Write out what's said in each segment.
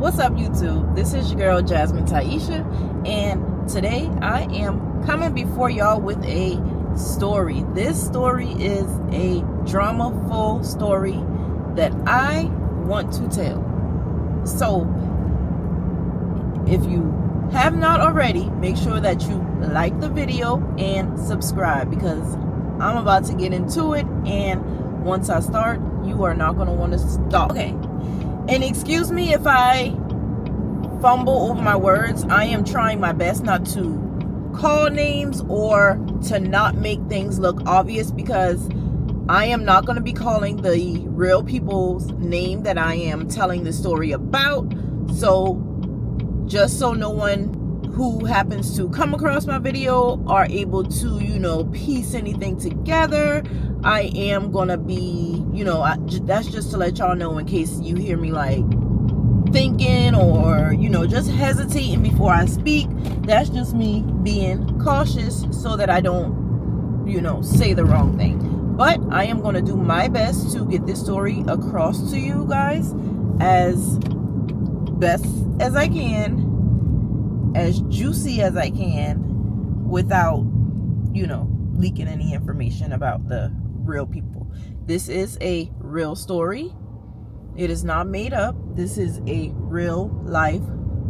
What's up, YouTube? This is your girl Jasmine Taisha, and today I am coming before y'all with a story. This story is a drama-full story that I want to tell. So if you have not already, make sure that you like the video and subscribe, because I'm about to get into it, and once I start, you are not going to want to stop. Okay. And excuse me if I fumble over my words. I am trying my best not to call names or to not make things look obvious, because I am not going to be calling the real people's name that I am telling the story about. So just so no one who happens to come across my video are able to, piece anything together, I am gonna be, that's just to let y'all know in case you hear me like thinking or, just hesitating before I speak. That's just me being cautious so that I don't, say the wrong thing. But I am gonna do my best to get this story across to you guys as best as I can, as juicy as I can, without, leaking any information about the real people. This is a real story. It is not made up. This is a real life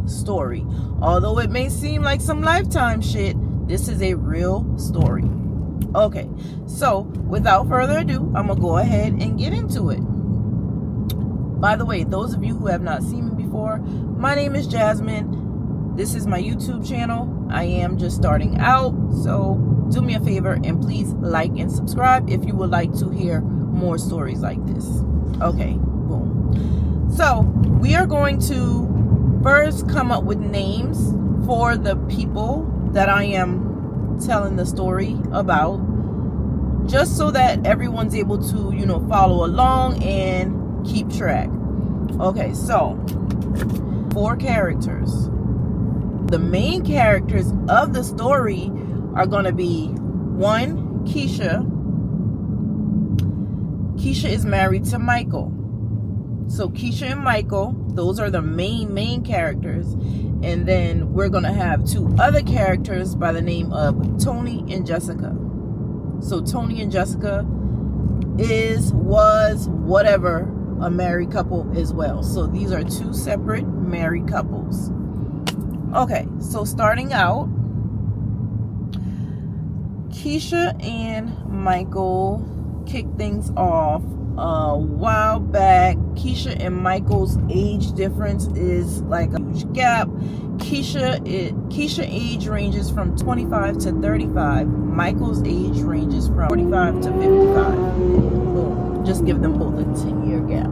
story. Although it may seem like some Lifetime shit, this is a real story. Okay, so without further ado, I'm gonna go ahead and get into it. By the way, those of you who have not seen me before, my name is Jasmine. This is my YouTube channel. I am just starting out, so do me a favor and please like and subscribe if you would like to hear more stories like this. Okay, boom. So we are going to first come up with names for the people that I am telling the story about, just so that everyone's able to, follow along and keep track. Okay, so 4 characters. The main characters of the story are going to be 1, Keisha. Keisha is married to Michael. So Keisha and Michael, those are the main characters. And then we're going to have 2 other characters by the name of Tony and Jessica. So Tony and Jessica was whatever, a married couple as well. So these are 2 separate married couples. Okay, so starting out, Keisha and Michael kicked things off a while back. Keisha and Michael's age difference is like a huge gap. Keisha age ranges from 25 to 35. Michael's age ranges from 45 to 55. Boom. Just give them both a 10-year gap.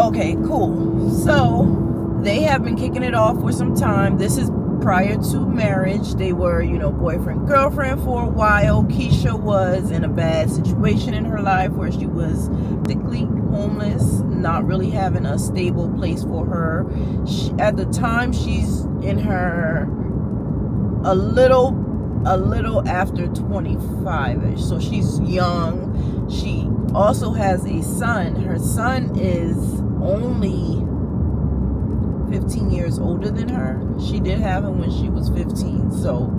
Okay, cool. So they have been kicking it off for some time. This is prior to marriage. They were, boyfriend, girlfriend for a while. Keisha was in a bad situation in her life where she was basically homeless, not really having a stable place for her. At the time, she's in her a little after 25ish, so she's young. She also has a son. Her son is only 15 years older than her. She did have him when she was 15, so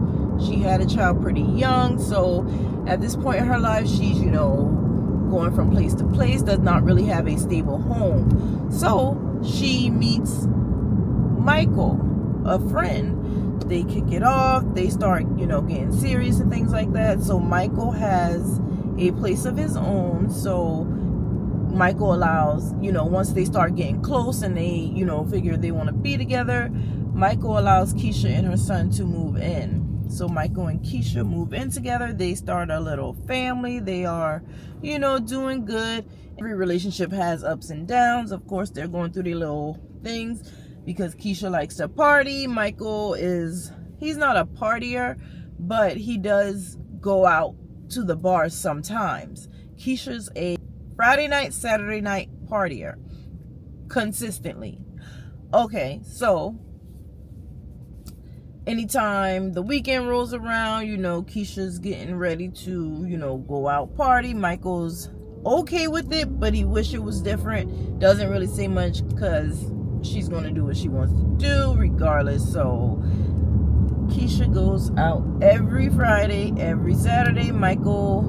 she had a child pretty young. So at this point in her life, she's going from place to place, does not really have a stable home. So she meets Michael, a friend. They kick it off, they start getting serious and things like that. So Michael has a place of his own. So Michael allows, once they start getting close and they, figure they want to be together, Michael allows Keisha and her son to move in. So Michael and Keisha move in together. They start a little family. They are, doing good. Every relationship has ups and downs. Of course, they're going through their little things because Keisha likes to party. Michael he's not a partier, but he does go out to the bars sometimes. Keisha's a Friday night, Saturday night partier consistently. Okay, so anytime the weekend rolls around, Keisha's getting ready to, go out party. Michael's okay with it, but he wish it was different. Doesn't really say much because she's going to do what she wants to do regardless. So Keisha goes out every Friday, every Saturday. Michael,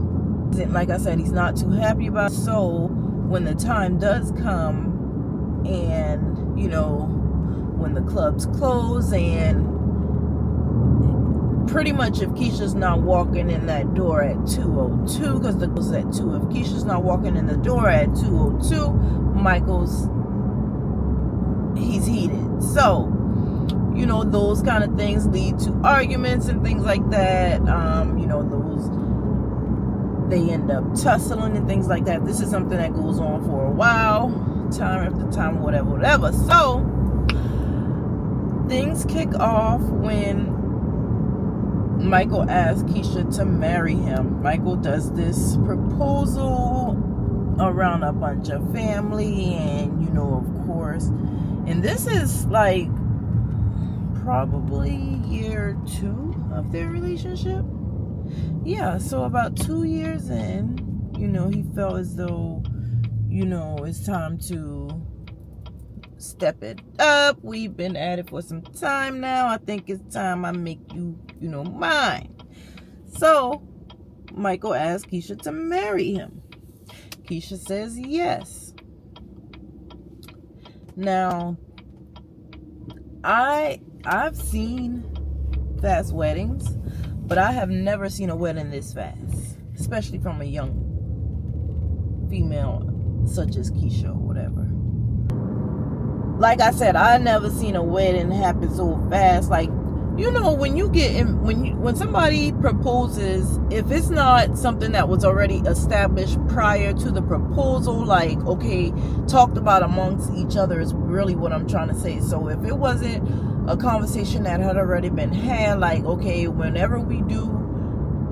like I said, he's not too happy about it. So when the time does come and, you know, when the clubs close, and pretty much if Keisha's not walking in that door at 2:02, because the close at 2, if Keisha's not walking in the door at 2:02, Michael's, he's heated. So, you know, those kind of things lead to arguments and things like that. You know, they end up tussling and things like that. This is something that goes on for a while, time after time, whatever. So things kick off when Michael asks Keisha to marry him. Michael does this proposal around a bunch of family, and, you know, of course, and this is like probably year 2 of their relationship. Yeah, so about 2 years in, you know, he felt as though, you know, it's time to step it up. We've been at it for some time now. I think it's time I make you, you know, mine. So Michael asks Keisha to marry him. Keisha says yes. Now, I've seen fast weddings, but I have never seen a wedding this fast, especially from a young female such as Keisha or whatever. Like I said, I never seen a wedding happen so fast. Like, you know, when you get in, when somebody proposes, if it's not something that was already established prior to the proposal, like, okay, talked about amongst each other, is really what I'm trying to say. So if it wasn't a conversation that had already been had, like, okay, whenever we do,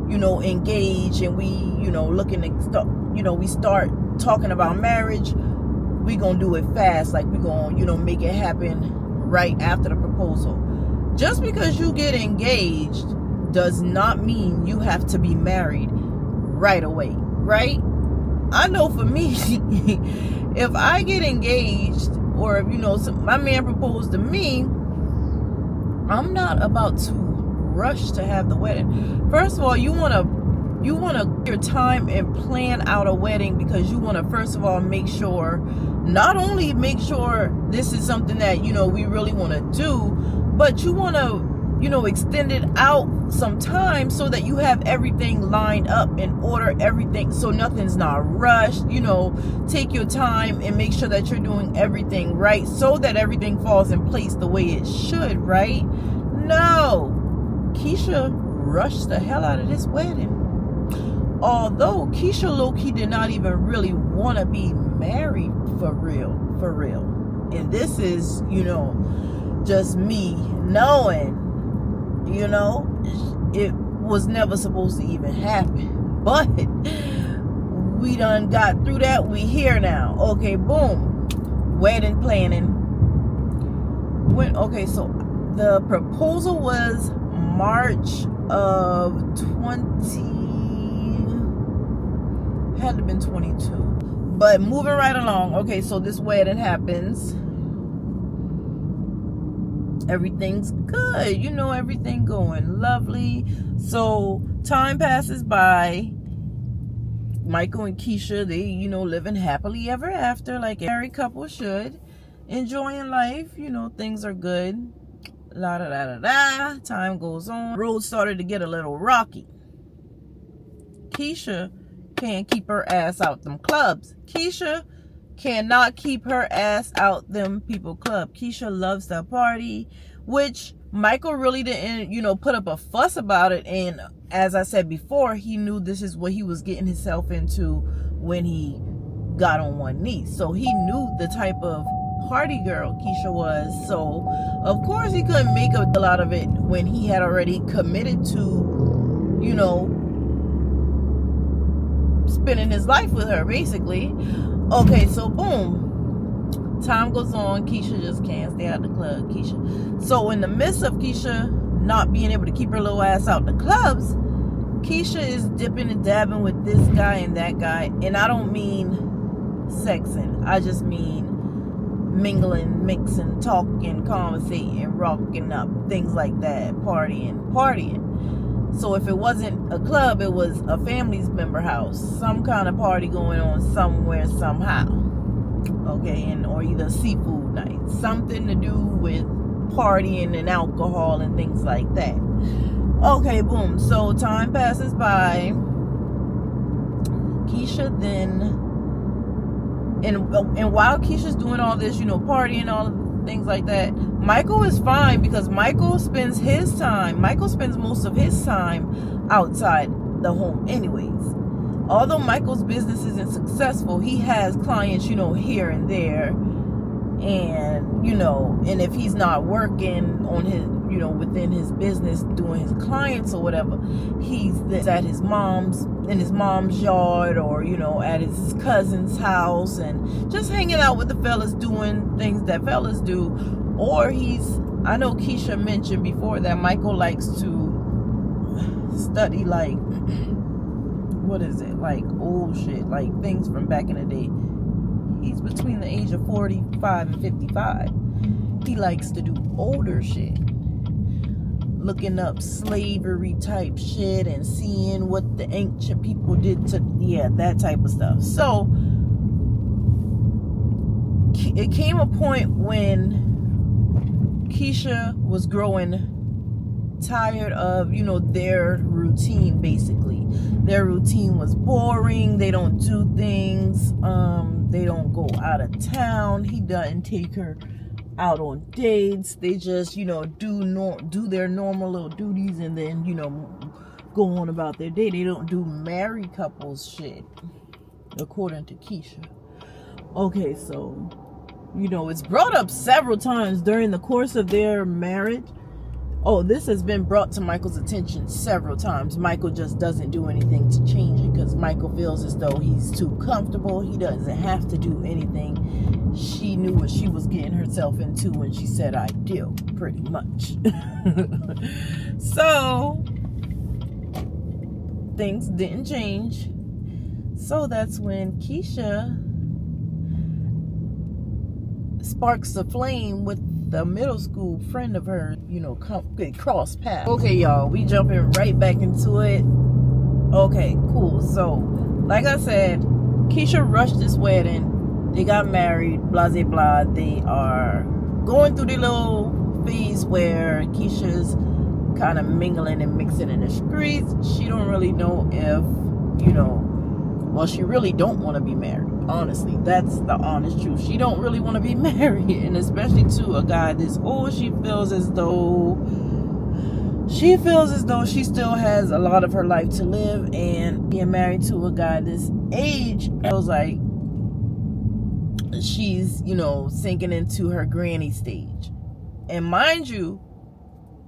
you know, engage and we, you know, looking to, you know, we start talking about marriage, we gonna do it fast. Like, we gonna, you know, make it happen right after the proposal. Just because you get engaged does not mean you have to be married right away, right? I know for me, if I get engaged, or if, you know, my man proposed to me, I'm not about to rush to have the wedding. First of all, you want to your time and plan out a wedding, because you want to, first of all, make sure, not only make sure this is something that, you know, we really want to do, but you want to, you know, extend it out some time so that you have everything lined up and order everything, so nothing's not rushed. You know, take your time and make sure that you're doing everything right, so that everything falls in place the way it should, right? No, Keisha rushed the hell out of this wedding. Although Keisha low-key did not even really want to be married for real. And this is, you know, just me knowing, you know, it was never supposed to even happen. But we done got through that. We here now. Okay, boom. Wedding planning. Okay, so the proposal was March of 20, had to have been 22. But moving right along. Okay, so this wedding happens. Everything's good, you know, everything going lovely. So time passes by. Michael and Keisha, they, you know, living happily ever after, like a married couple should, enjoying life. You know, things are good. La da da da da. Time goes on. Road started to get a little rocky. Keisha can't keep her ass out them clubs. Keisha cannot keep her ass out them people club. Keisha loves to party, which Michael really didn't, you know, put up a fuss about it. And as I said before, he knew this is what he was getting himself into when he got on one knee. So he knew the type of party girl Keisha was. So of course he couldn't make a deal out of it when he had already committed to, you know, spending his life with her, basically. Okay, so boom, time goes on. Keisha just can't stay out the club. Keisha. So in the midst of Keisha not being able to keep her little ass out the clubs, Keisha is dipping and dabbing with this guy and that guy. And I don't mean sexing. I just mean mingling, mixing, talking, conversating, rocking up, things like that, partying. So if it wasn't a club, it was a family's member house, some kind of party going on somewhere, somehow. Okay, and or either seafood night, something to do with partying and alcohol and things like that. Okay, boom. So time passes by. Keisha then, and while Keisha's doing all this, partying, all of things like that, Michael is fine because Michael spends most of his time outside the home anyways. Although Michael's business isn't successful, he has clients, here and there. And, and if he's not working on his, within his business, doing his clients or whatever, he's at his in his mom's yard, or, at his cousin's house, and just hanging out with the fellas, doing things that fellas do. Or I know Keisha mentioned before that Michael likes to study, like, what is it? Like old shit, like things from back in the day. He's between the age of 45 and 55. He likes to do older shit. Looking up slavery type shit and seeing what the ancient people did to, that type of stuff. So, it came a point when Keisha was growing tired of, their routine, basically. Their routine was boring. They don't do things. They don't go out of town. He doesn't take her out on dates. They just, do their normal little duties and then, go on about their day. They don't do married couples shit, according to Keisha. Okay, so, it's brought up several times during the course of their marriage. Oh, this has been brought to Michael's attention several times. Michael just doesn't do anything to change it because Michael feels as though he's too comfortable. He doesn't have to do anything. She knew what she was getting herself into when she said I do, pretty much. So, things didn't change. So that's when Keisha sparks a flame with the middle school friend of hers, cross paths. Okay, y'all, we jumping right back into it. Okay, cool. So, like I said, Keisha rushed this wedding. They got married, blah, blah, blah. They are going through the little phase where Keisha's kind of mingling and mixing in the streets. She don't really know if, well, she really don't want to be married. Honestly, that's the honest truth. She don't really want to be married, and especially to a guy this old. She feels as though she still has a lot of her life to live, and being married to a guy this age feels like she's, sinking into her granny stage. And mind you,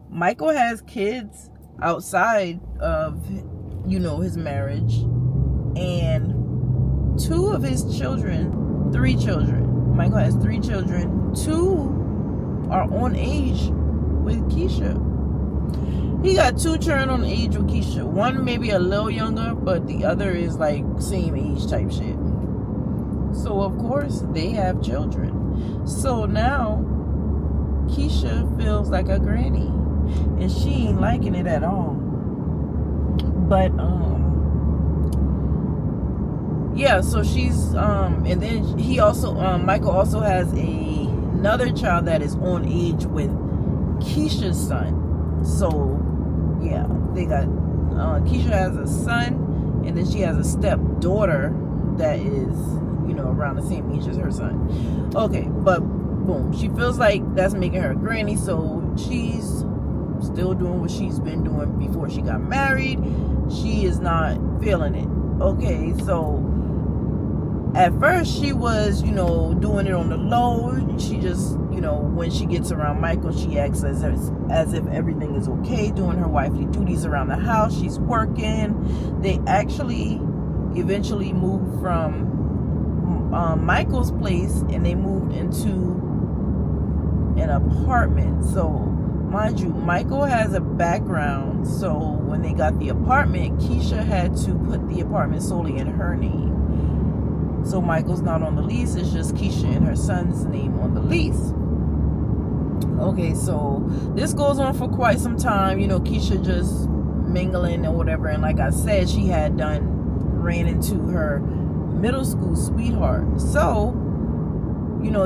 Michael has kids outside of, his marriage, and two of his children, 3 children. Michael has 3 children. 2 are on age with Keisha. He got 2 children on age with Keisha. One maybe a little younger, but the other is like same age type shit. So of course they have children. So now Keisha feels like a granny, and she ain't liking it at all. But yeah, so she's and then he also Michael also has another child that is on age with Keisha's son. So yeah, they got Keisha has a son, and then she has a stepdaughter that is, around the same age as her son. Okay, but boom, she feels like that's making her a granny, so she's still doing what she's been doing before she got married. She is not feeling it. Okay, so at first she was, doing it on the low. She just, when she gets around Michael, she acts as if everything is okay, doing her wifely duties around the house. She's working. They actually eventually moved from Michael's place, and they moved into an apartment. So mind you, Michael has a background, so when they got the apartment, Keisha had to put the apartment solely in her name. So Michael's not on the lease. It's just Keisha and her son's name on the lease. Okay, so this goes on for quite some time. Keisha just mingling or whatever. And like I said, she had ran into her middle school sweetheart. So,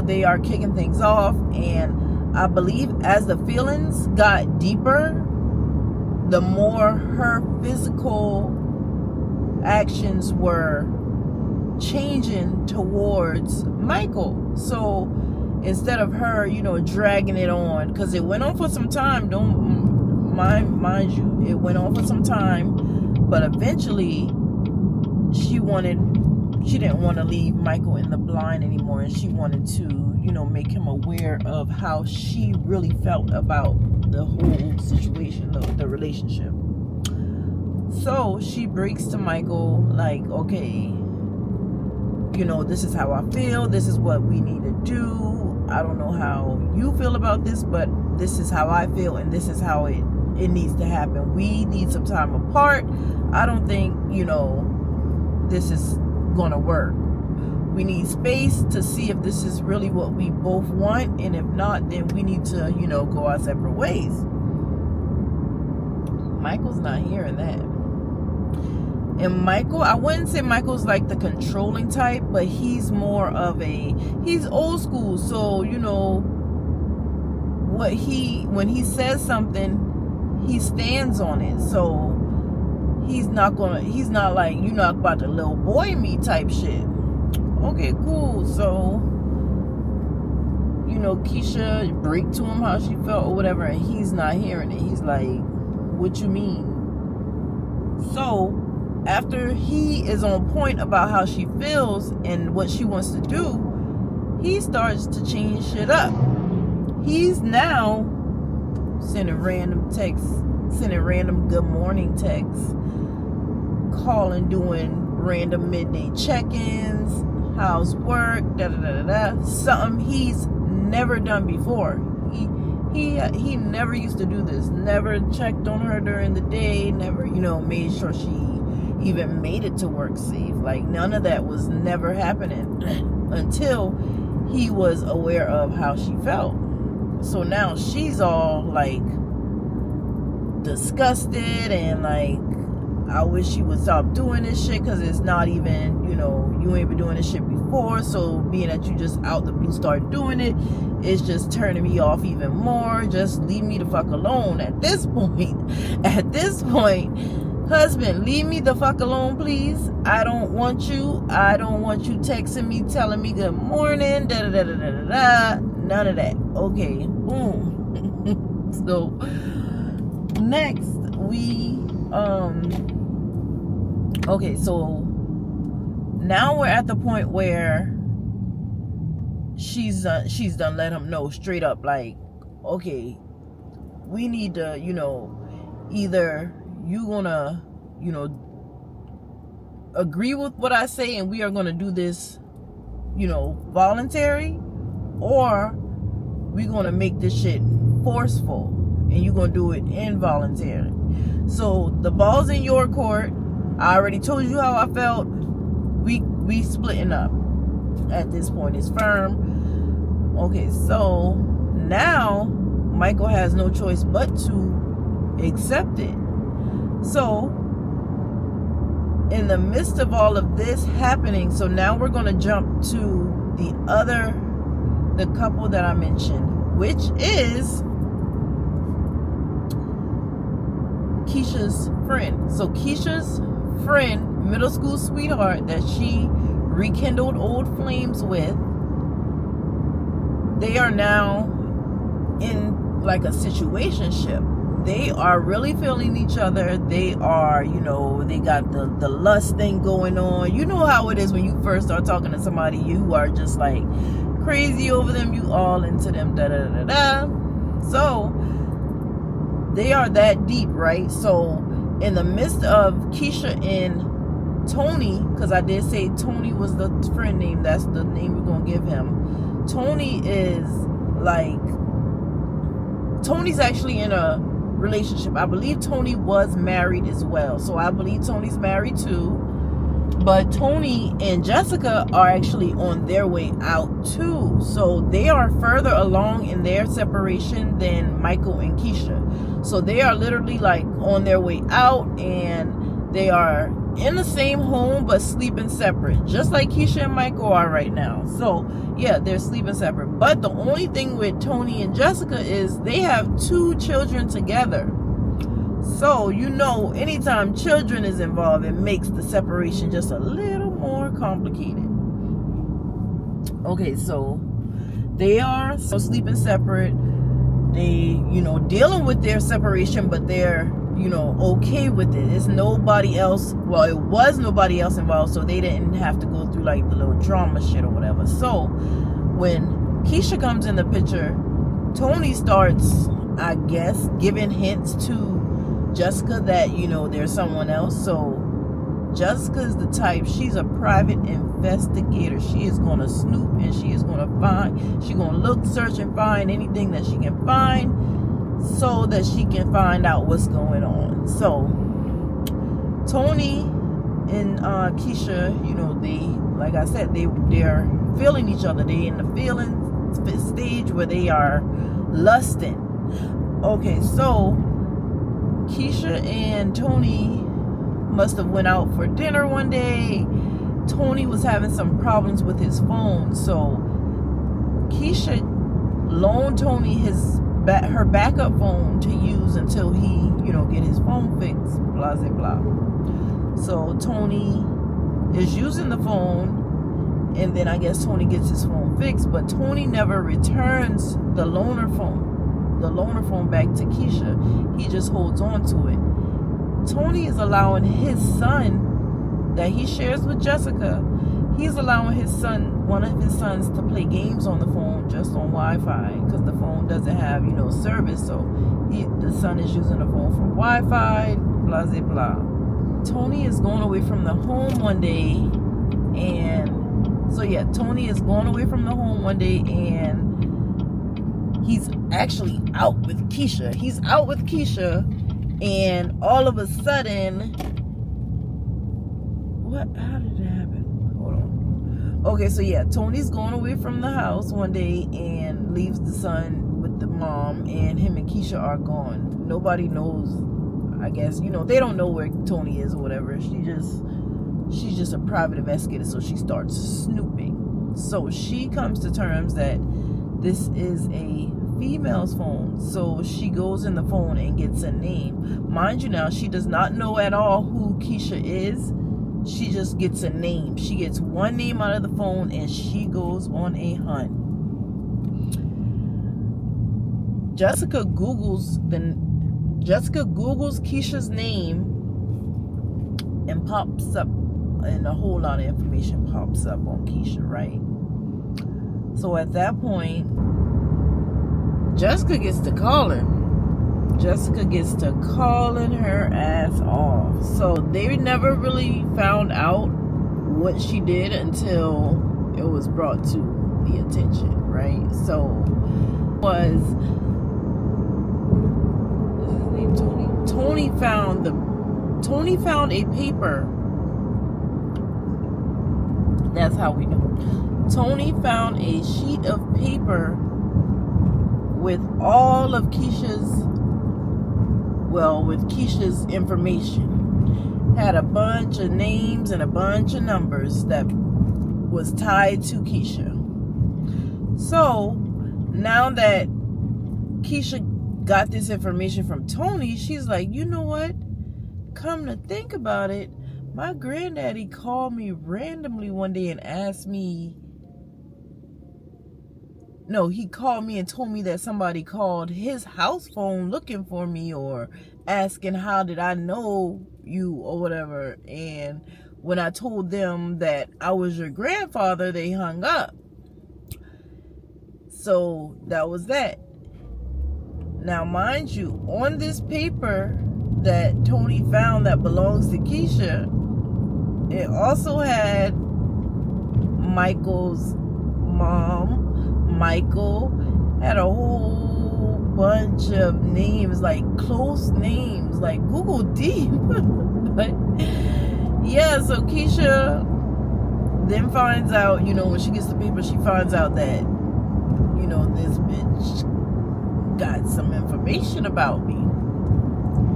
they are kicking things off. And I believe as the feelings got deeper, the more her physical actions were changing towards Michael. So instead of her, dragging it on, because it went on for some time, don't mind you, it went on for some time, but eventually she didn't want to leave Michael in the blind anymore, and she wanted to, make him aware of how she really felt about the whole situation, the relationship. So she breaks to Michael like, okay, this is how I feel, this is what we need to do. I don't know how you feel about this, but this is how I feel, and this is how it needs to happen. We need some time apart. I don't think, this is gonna work. We need space to see if this is really what we both want, and if not, then we need to, go our separate ways. Michael's not hearing that. And Michael, I wouldn't say Michael's like the controlling type, but he's more of he's old school. So, when he says something, he stands on it. So he's not like, you're not about to little boy me type shit. Okay, cool. So, Keisha break to him how she felt or whatever, and he's not hearing it. He's like, what you mean? So after he is on point about how she feels and what she wants to do, he starts to change shit up. He's now sending random texts, sending random good morning texts, calling, doing random midday check-ins, how's work, something he's never done before. He never used to do this, never checked on her during the day, never, made sure she even made it to work safe. Like, none of that was never happening until he was aware of how she felt. So now she's all like disgusted and like, I wish she would stop doing this shit, because it's not even, you ain't been doing this shit before, so being that you just out the blue start doing it, it's just turning me off even more. Just leave me the fuck alone at this point. Husband, leave me the fuck alone, please. I don't want you texting me, telling me good morning, none of that. Okay, boom. So next we okay, so now we're at the point where she's done let him know straight up, like, okay, we need to, either you gonna, agree with what I say and we are gonna do this, voluntary, or we gonna make this shit forceful and you gonna do it involuntary. So the ball's in your court. I already told you how I felt. We splitting up. At this point, it's firm. Okay, so now Michael has no choice but to accept it. So in the midst of all of this happening, so now we're going to jump to the couple that I mentioned, which is Keisha's friend. So Keisha's friend, middle school sweetheart that she rekindled old flames with, they are now in like a situationship. They are really feeling each other. They are, they got the lust thing going on. You know how it is when you first start talking to somebody, you are just like crazy over them, you all into them, So they are that deep, right? So in the midst of Keisha and Tony, because I did say Tony was the friend name, that's the name we're gonna give him. Tony's actually in a relationship. I believe Tony was married as well, so I believe Tony's married too. But Tony and Jessica are actually on their way out too. So they are further along in their separation than Michael and Keisha. So they are literally like on their way out, and they are in the same home but sleeping separate, just like Keisha and Michael are right now. So yeah, they're sleeping separate. But the only thing with Tony and Jessica is they have 2 children together. So, you know, anytime children is involved, it makes the separation just a little more complicated. Okay, so they are sleeping separate. They, you know, dealing with their separation, but they're, you know, okay with it. It's nobody else. Well, it was nobody else involved, so they didn't have to go through like the little drama shit or whatever. So when Keisha comes in the picture, Tony starts, I guess, giving hints to Jessica that, you know, there's someone else. So Jessica's the type, she's a private investigator. She is going to snoop, and she is going to find, she's going to look, search, and find anything that she can find so that she can find out what's going on. So Tony and Keisha, you know, they, like I said, they're feeling each other. They in the feeling stage where they are lusting. Okay, so Keisha and Tony must have went out for dinner one day. Tony was having some problems with his phone, so Keisha loaned Tony her backup phone to use until he, you know, get his phone fixed, blah blah blah. So Tony is using the phone, and then I guess Tony gets his phone fixed, but Tony never returns the loaner phone back to Keisha. He just holds on to it. Tony is allowing his son that he shares with Jessica, he's allowing one of his sons to play games on the phone, just on Wi-Fi, because the phone doesn't have, you know, service. So the son is using the phone for Wi-Fi, blah blah blah. Tony is going away from the home one day, and so yeah, Tony is going away from the home one day, and he's actually out with Keisha. He's out with Keisha, and all of a sudden, how did it happen? Hold on. Okay, so yeah, Tony's going away from the house one day and leaves the son with the mom, and him and Keisha are gone. Nobody knows, I guess, you know, they don't know where Tony is or whatever. She's just a private investigator, so she starts snooping. So she comes to terms that this is a female's phone, so she goes in the phone and gets a name. Mind you, now she does not know at all who Keisha is. She just gets a name. She gets one name out of the phone, and she goes on a hunt. Jessica Googles Keisha's name, and pops up, and a whole lot of information pops up on Keisha, right? So at that point, Jessica gets to calling. Jessica gets to calling her ass off. So they never really found out what she did until it was brought to the attention, right? So was Tony found a paper. That's how we know. Tony found a sheet of paper with all of Keisha's information. Had a bunch of names and a bunch of numbers that was tied to Keisha. So now that Keisha got this information from Tony, she's like, you know what? Come to think about it, my granddaddy called me randomly one day and asked me, no, he called me and told me that somebody called his house phone looking for me or asking how did I know you or whatever. And when I told them that I was your grandfather, they hung up. So that was that. Now, mind you, on this paper that Tony found that belongs to Keisha, it also had Michael's mom. Michael had a whole bunch of names, like close names, like Google Deep. But yeah, so Keisha then finds out, when she gets the paper, she finds out that, this bitch got some information about me.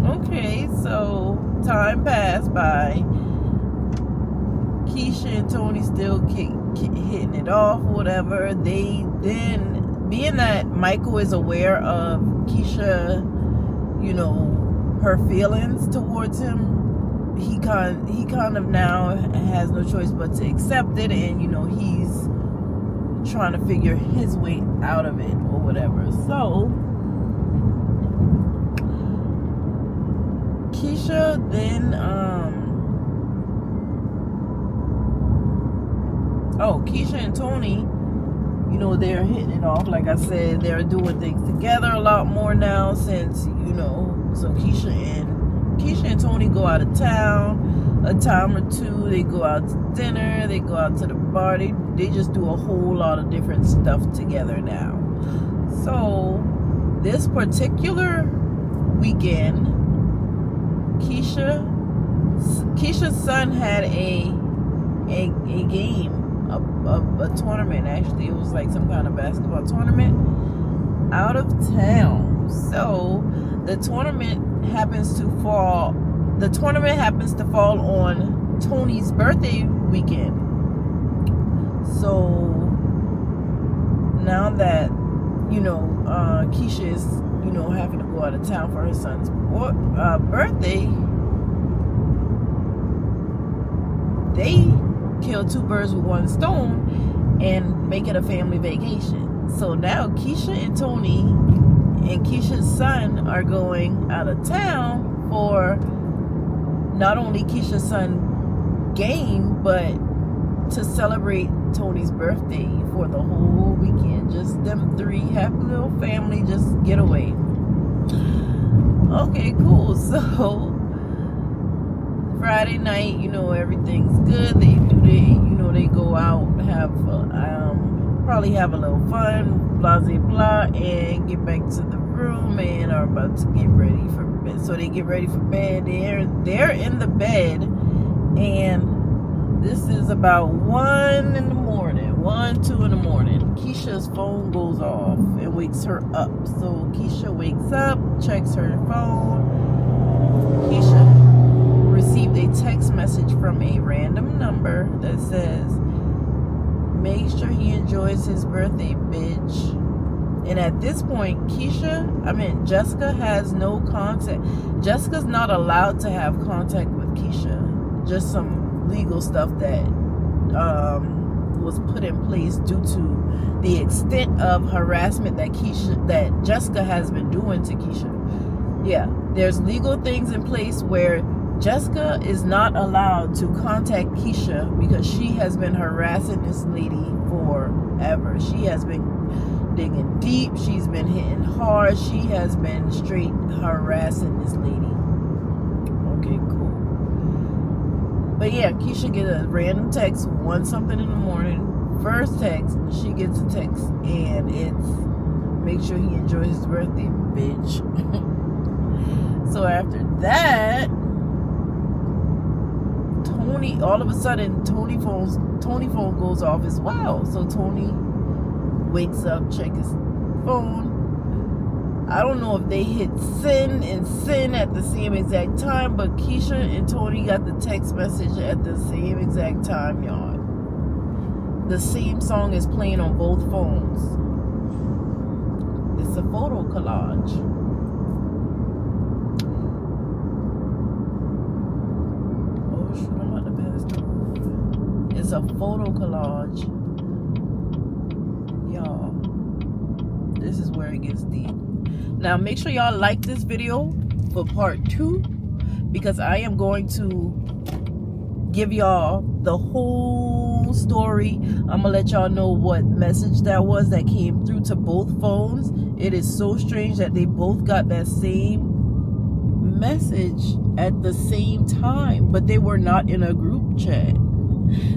Okay, so time passed by. Keisha and Tony still hitting it off, whatever. They then, being that Michael is aware of Keisha, her feelings towards him, he kind of now has no choice but to accept it, and he's trying to figure his way out of it or whatever. So Keisha then Keisha and Tony, they're hitting it off. Like I said, they're doing things together a lot more now since, so Keisha and Tony go out of town a time or two. They go out to dinner, they go out to the bar, they just do a whole lot of different stuff together now. So this particular weekend, Keisha's son had a game, a tournament. Actually, it was like some kind of basketball tournament out of town. So the tournament happens to fall on Tony's birthday weekend. So now that Keisha is having to go out of town for her son's birthday, they kill two birds with one stone and make it a family vacation. So now Keisha and Tony and Keisha's son are going out of town for not only Keisha's son game, but to celebrate Tony's birthday for the whole weekend. Just them three, happy little family, just get away. Okay, cool. So Friday night, everything's good. They go out, have probably have a little fun, blah blah blah, and get back to the room and are about to get ready for bed. So they get ready for bed. They're in the bed, and this is about 2 in the morning. Keisha's phone goes off and wakes her up. So Keisha wakes up, checks her phone. Keisha received a text message from a random number that says, "Make sure he enjoys his birthday, bitch." And at this point, Jessica has no contact. Jessica's not allowed to have contact with Keisha. Just some legal stuff that was put in place due to the extent of harassment that Jessica has been doing to Keisha. Yeah, there's legal things in place where Jessica is not allowed to contact Keisha because she has been harassing this lady forever. She has been digging deep. She's been hitting hard. She has been straight harassing this lady. Okay, cool. But yeah, Keisha gets a random text, 1-something in the morning. First text, she gets a text, and it's, "Make sure he enjoys his birthday, bitch." So after that, Tony, all of a sudden, Tony phone goes off as well. So Tony wakes up, check his phone. I don't know if they hit sin at the same exact time, but Keisha and Tony got the text message at the same exact time, y'all. The same song is playing on both phones. It's a photo collage. Oh shit, I'm about to pass through. It's a photo collage. Y'all, this is where it gets deep. Now make sure y'all like this video for part 2, because I am going to give y'all the whole story. I'm gonna let y'all know what message that was that came through to both phones. It is so strange that they both got that same message at the same time, but they were not in a group chat.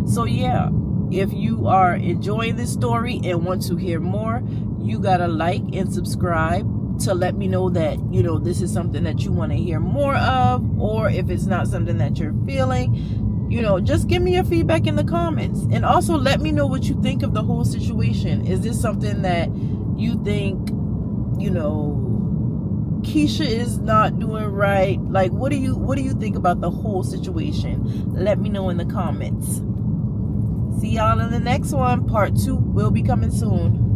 So yeah, if you are enjoying this story and want to hear more, you gotta like and subscribe to let me know that this is something that you want to hear more of, or if it's not something that you're feeling, you know, just give me your feedback in the comments. And also let me know what you think of the whole situation. Is this something that you think, you know, Keisha is not doing right? Like, what do you think about the whole situation? Let me know in the comments. See y'all in the next one. Part 2 will be coming soon.